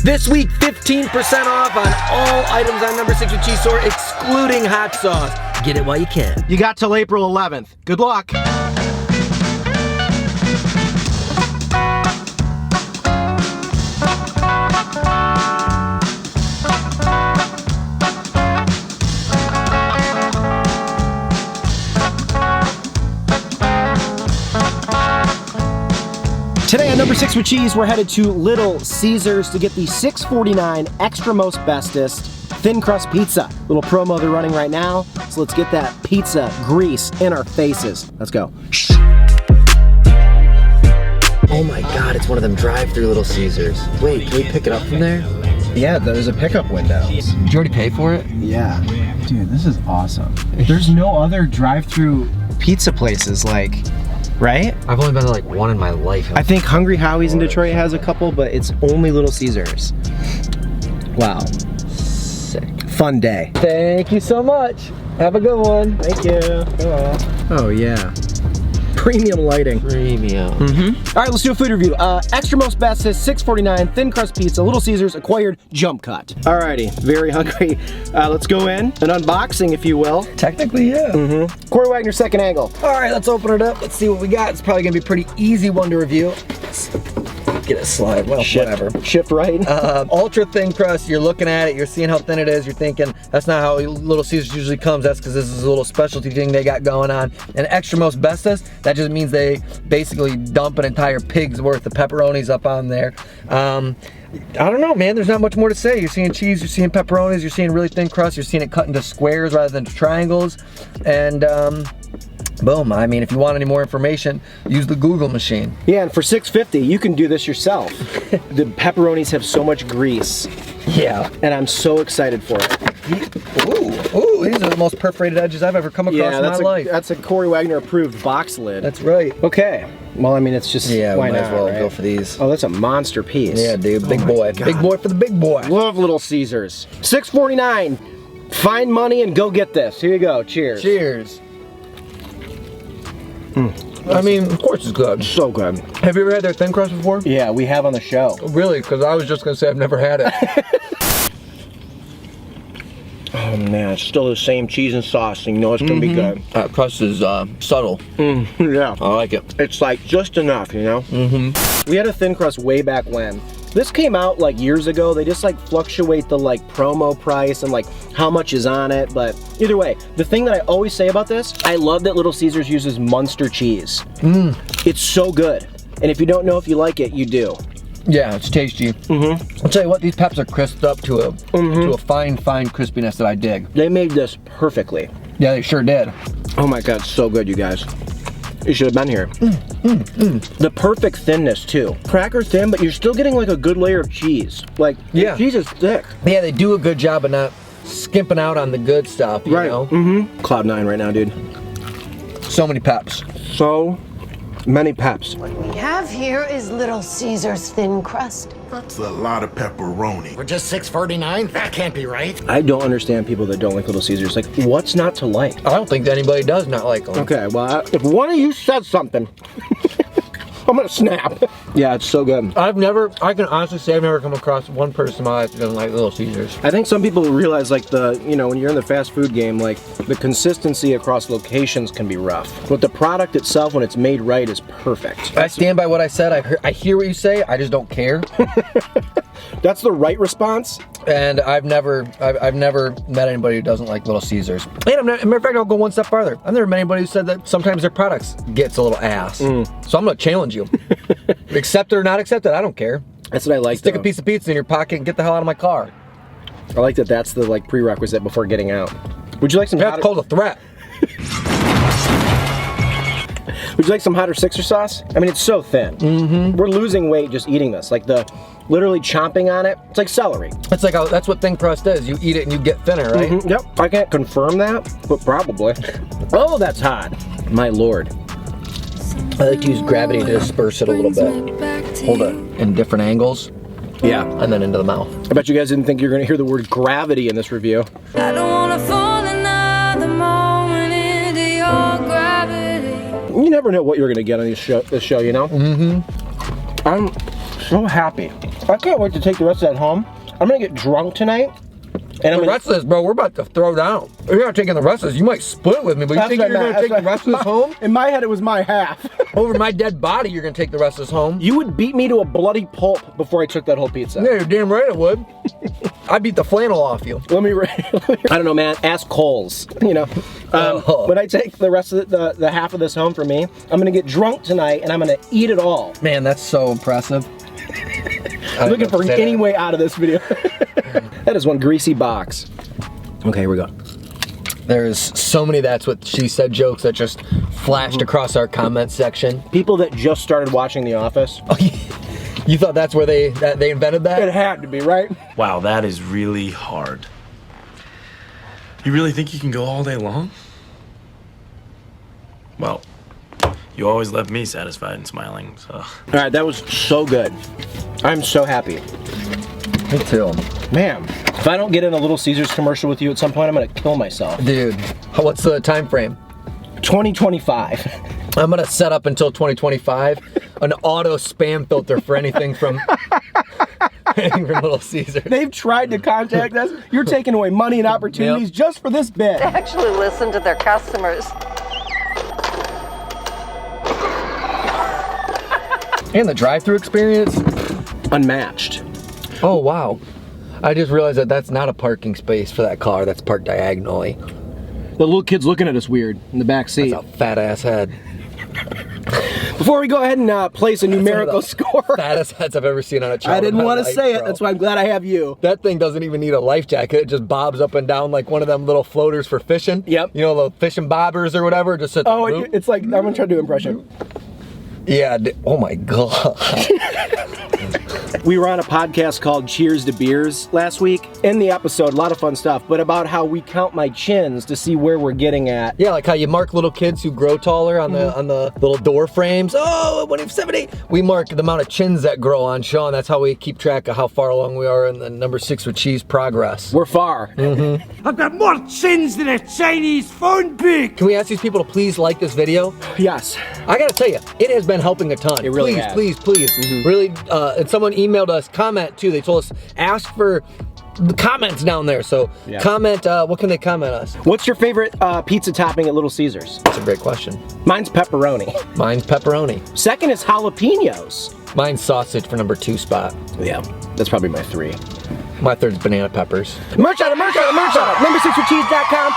This week, 15% off on all items on Number 6 with Cheese store, excluding hot sauce. Get it while you can. You got till April 11th. Good luck. Today on Number 6 with Cheese, we're headed to Little Caesars to get the $6.49 Extra Most Bestest Thin Crust Pizza. Little promo they're running right now, so let's get that pizza grease in our faces. Let's go. Oh my God, it's one of them drive-through Little Caesars. Wait, can we pick it up from there? Yeah, there's a pickup window. Did you already pay for it? Yeah. Dude, this is awesome. There's no other drive-through pizza places like... Right? I've only been to like one in my life. I think Hungry Howie's in Detroit has a couple, but it's only Little Caesars. Wow. Sick. Fun day. Thank you so much. Have a good one. Thank you. Oh yeah. Premium lighting. Premium. All right, let's do a food review. Extra Most Bestest, $6.49, Thin Crust Pizza, Little Caesars, acquired jump cut. Alrighty, very hungry. Let's go in, an unboxing, if you will. Technically, yeah. Corey Wagner, second angle. All right, let's open it up. Let's see what we got. It's probably gonna be a pretty easy one to review. Get it slide, well, whatever. Shift right. Ultra thin crust, you're looking at it, you're seeing how thin it is, you're thinking, that's not how Little Caesars usually comes, that's because this is a little specialty thing they got going on. And Extra Most Bestest, that just means they basically dump an entire pig's worth of pepperonis up on there. I don't know, man, there's not much more to say. You're seeing cheese, you're seeing pepperonis, you're seeing really thin crust, you're seeing it cut into squares rather than triangles. And boom, I mean, if you want any more information, use the Google machine. Yeah, and for $6.50, you can do this yourself. The pepperonis have so much grease. Yeah. And I'm so excited for it. Ooh, these are the most perforated edges I've ever come across in my life. That's a Corey Wagner approved box lid. That's right. Okay. Well, I mean, it's just, yeah, why we might not, as well right? go for these. Oh, that's a monster piece. Yeah, dude, big boy. God. Big boy for the big boy. Love Little Caesars. $6.49. Find money and go get this. Here you go. Cheers. Cheers. I mean, of course it's good. So good. Have you ever had their thin crust before? Yeah, we have on the show. Really? Because I was just going to say I've never had it. Oh man, it's still the same cheese and sauce, and you know it's gonna be good. Crust is subtle. Yeah. I like it. It's like just enough, you know? We had a thin crust way back when. This came out like years ago. They just like fluctuate the like promo price and like how much is on it. But either way, the thing that I always say about this, I love that Little Caesars uses Munster cheese. It's so good. And if you don't know if you like it, you do. Yeah, it's tasty. I'll tell you what, these peps are crisped up to a fine crispiness that I dig. They made this perfectly. Yeah, they sure did. Oh my God, so good, you guys. You should have been here. The perfect thinness too. Cracker thin, but you're still getting like a good layer of cheese. Like, yeah, the cheese is thick. Yeah, they do a good job of not skimping out on the good stuff, you know? Cloud 9 right now, dude. So many peps. So many peps. What we have here is Little Caesars thin crust. That's a lot of pepperoni. For just $6.49? That can't be right. I don't understand people that don't like Little Caesars. Like, what's not to like? I don't think anybody does not like them. Okay, well, if one of you said something, I'm gonna snap. Yeah, it's so good. I can honestly say I've never come across one person in my life that doesn't like Little Caesars. I think some people realize like you know, when you're in the fast food game, like the consistency across locations can be rough. But the product itself, when it's made right, is perfect. I stand by what I said. I hear what you say, I just don't care. That's the right response. And I've never met anybody who doesn't like Little Caesars. And matter of fact, I'll go one step farther. I've never met anybody who said that sometimes their products gets a little ass. So I'm gonna challenge you. Accept it or not accept it, I don't care. That's what I like. Stick a piece of pizza in your pocket and get the hell out of my car. I like that. That's the like prerequisite before getting out. Would you like some? That's called a threat. Would you like some hotter Sixer sauce? I mean, it's so thin. We're losing weight just eating this. Like literally chomping on it. It's like celery. It's like that's what thin crust is. You eat it and you get thinner, right? Yep. I can't confirm that, but probably. Oh, that's hot. My lord. I like to use gravity to disperse it a little bit. Hold it in different angles. Yeah. And then into the mouth. I bet you guys didn't think you were going to hear the word gravity in this review. I don't want to fall another moment into your gravity. You never know what you're going to get on this show, you know? I'm so happy. I can't wait to take the rest of that home. I'm gonna get drunk tonight. And the rest of this, bro, we're about to throw down. You're not taking the rest of this. You might split with me, but you think you're gonna take the rest of this home? In my head, it was my half. Over my dead body, you're gonna take the rest of this home. You would beat me to a bloody pulp before I took that whole pizza. Yeah, you're damn right I would. I beat the flannel off you. I don't know, man. Ask Coles. You know, when I take the rest of the half of this home for me, I'm gonna get drunk tonight and I'm gonna eat it all. Man, that's so impressive. I'm looking for any way out of this video. That is one greasy box. Okay, here we go. There's so many that's what she said jokes that just flashed across our comment section. People that just started watching The Office. Oh, you thought that's where they invented that? It had to be, right? Wow, that is really hard. You really think you can go all day long? Well, you always left me satisfied and smiling, so. All right, that was so good. I'm so happy. Me too. Man, if I don't get in a Little Caesars commercial with you at some point, I'm gonna kill myself. Dude, what's the time frame? 2025. I'm gonna set up until 2025 an auto spam filter for anything from Little Caesars. They've tried to contact us. You're taking away money and opportunities just for this bit. They actually listen to their customers. And the drive-thru experience? Unmatched. Oh, wow. I just realized that that's not a parking space for that car. That's parked diagonally. The little kid's looking at us weird in the back seat. That's a fat-ass head. Before we go ahead and place a numerical score. Fattest heads I've ever seen on a child. I didn't want to say it. Bro. That's why I'm glad I have you. That thing doesn't even need a life jacket. It just bobs up and down like one of them little floaters for fishing. Yep. You know, the fishing bobbers or whatever. Just sits Oh, it's like, I'm going to try to do an impression. Yeah. Oh, my God. We were on a podcast called Cheers to Beers last week. In the episode, a lot of fun stuff, but about how we count my chins to see where we're getting at. Yeah, like how you mark little kids who grow taller on the little door frames. Oh, 170. We mark the amount of chins that grow on Sean. That's how we keep track of how far along we are in the number 6 with cheese progress. We're far. I've got more chins than a Chinese phone book. Can we ask these people to please like this video? Yes. I gotta tell you, it has been helping a ton. It really has. Please. Really, and someone emailed us, comment too. They told us, ask for the comments down there. So comment, what can they comment us? What's your favorite pizza topping at Little Caesars? That's a great question. Mine's pepperoni. Mine's pepperoni. Second is jalapenos. Mine's sausage for number 2 spot. Yeah, that's probably my 3. My 3rd is banana peppers. Merch out, number6withcheese.com.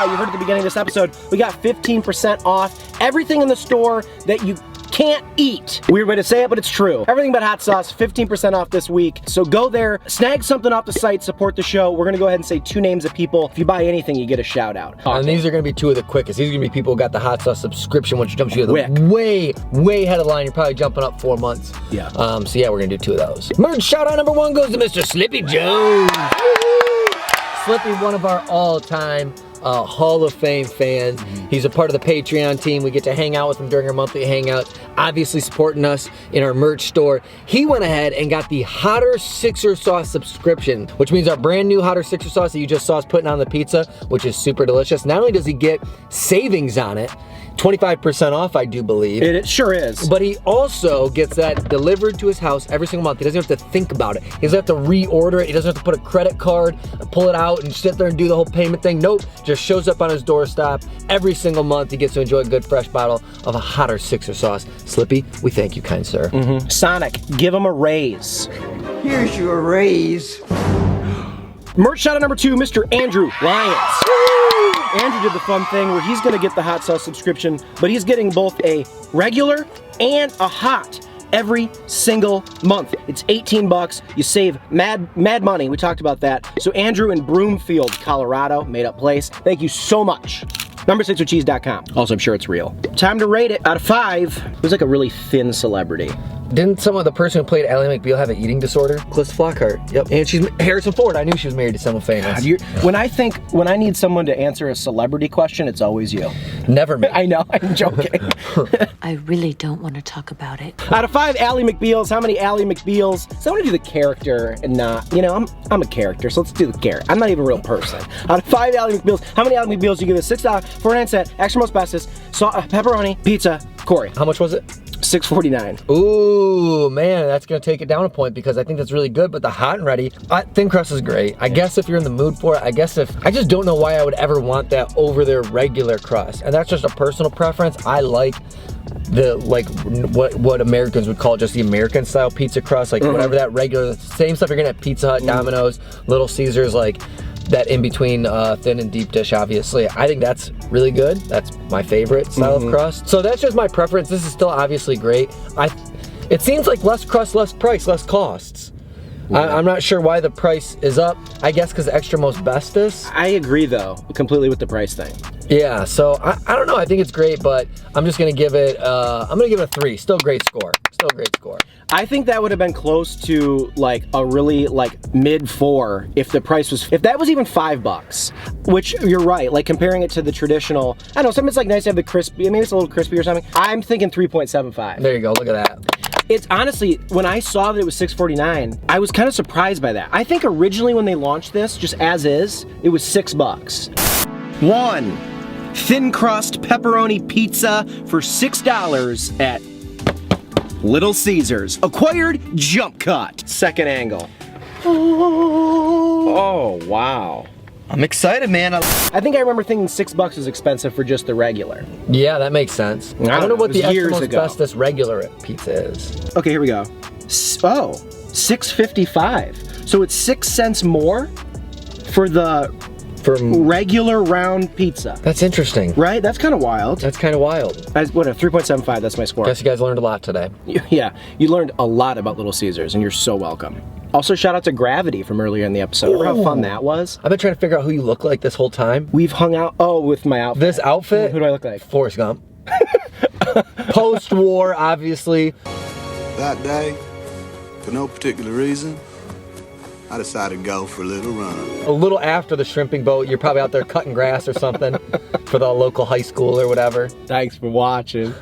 You heard at the beginning of this episode, we got 15% off everything in the store that you can't eat. Weird way to say it, but it's true. Everything but hot sauce, 15% off this week. So go there, snag something off the site, support the show. We're gonna go ahead and say 2 names of people. If you buy anything, you get a shout out. Awesome. And these are gonna be 2 of the quickest. These are gonna be people who got the hot sauce subscription, which jumps you to the way ahead of the line. You're probably jumping up 4 months. Yeah. So yeah, we're gonna do 2 of those. Merch shout out number 1 goes to Mr. Slippy Jones. Slippy, one of our all-time Hall of Fame fans. He's a part of the Patreon team. We get to hang out with him during our monthly hangouts, obviously supporting us in our merch store. He went ahead and got the Hotter Sixer Sauce subscription, which means our brand new Hotter Sixer Sauce that you just saw us putting on the pizza, which is super delicious. Not only does he get savings on it, 25% off, I do believe. It sure is. But he also gets that delivered to his house every single month. He doesn't have to think about it. He doesn't have to reorder it. He doesn't have to put a credit card, pull it out, and sit there and do the whole payment thing. Nope, just shows up on his doorstep every single month. He gets to enjoy a good fresh bottle of a Hotter Sixer Sauce. Slippy, we thank you, kind sir. Sonic, give him a raise. Here's your raise. Merch shout out number 2, Mr. Andrew Lyons. Andrew did the fun thing where he's gonna get the hot sauce subscription, but he's getting both a regular and a hot every single month. It's 18 bucks. You save mad money. We talked about that. So Andrew in Broomfield, Colorado, made up place. Thank you so much. Number6withcheese.com. Also, I'm sure it's real. Time to rate it out of 5. Who's like a really thin celebrity? Didn't the person who played Ally McBeal have an eating disorder? Cliff Flockhart. Yep. And she's Harrison Ford. I knew she was married to someone famous. When I need someone to answer a celebrity question, it's always you. Never me. I know, I'm joking. I really don't want to talk about it. Out of 5 Ally McBeals, how many Ally McBeals? So I want to do the character and not, you know, I'm a character, so let's do the character. I'm not even a real person. Out of 5 Ally McBeals, how many Ally McBeals do you give us? $6.49, extra most bestest, pepperoni, pizza, Corey. How much was it? $6.49. Ooh, man, that's gonna take it down a point because I think that's really good, but the hot and ready, thin crust is great. I guess if you're in the mood for it, I just don't know why I would ever want that over their regular crust. And that's just a personal preference. I like the, like, what Americans would call just the American style pizza crust, like whatever that regular, same stuff you're gonna have Pizza Hut, Domino's, Little Caesars, like that in between thin and deep dish, obviously. I think that's really good. That's my favorite style of crust. So that's just my preference. This is still obviously great. It seems like less crust, less price, less costs. I'm not sure why the price is up. I guess because extra most bestest. I agree though, completely with the price thing. Yeah, so I don't know. I think it's great, but I'm just gonna give it. I'm gonna give it a 3. Still great score. Still a great score. I think that would have been close to like a really like mid 4 if the price was, if that was even $5. Which you're right. Like comparing it to the traditional. I don't know. Sometimes it's like nice to have the crispy. Maybe it's a little crispy or something. I'm thinking 3.75. There you go. Look at that. It's honestly, when I saw that it was $6.49, I was kind of surprised by that. I think originally when they launched this, just as is, it was $6. 1 thin crust pepperoni pizza for $6 at Little Caesars. Acquired jump cut. Second angle. Oh, wow. I'm excited, man. I think I remember thinking $6 was expensive for just the regular. Yeah, that makes sense. I wonder what the extra most bestest regular pizza is. Okay, here we go. Oh, $6.55. So it's 6 cents more for the regular round pizza. That's interesting. Right? That's kind of wild. That's kind of wild. What, a 3.75, that's my score. Guess you guys learned a lot today. Yeah, you learned a lot about Little Caesars, and you're so welcome. Also, shout out to Gravity from earlier in the episode. Remember how fun that was? I've been trying to figure out who you look like this whole time. We've hung out, with my outfit. This outfit? Who do I look like? Forrest Gump. Post-war, obviously. That day, for no particular reason, I decided to go for a little run. A little after the shrimping boat, you're probably out there cutting grass or something for the local high school or whatever. Thanks for watching.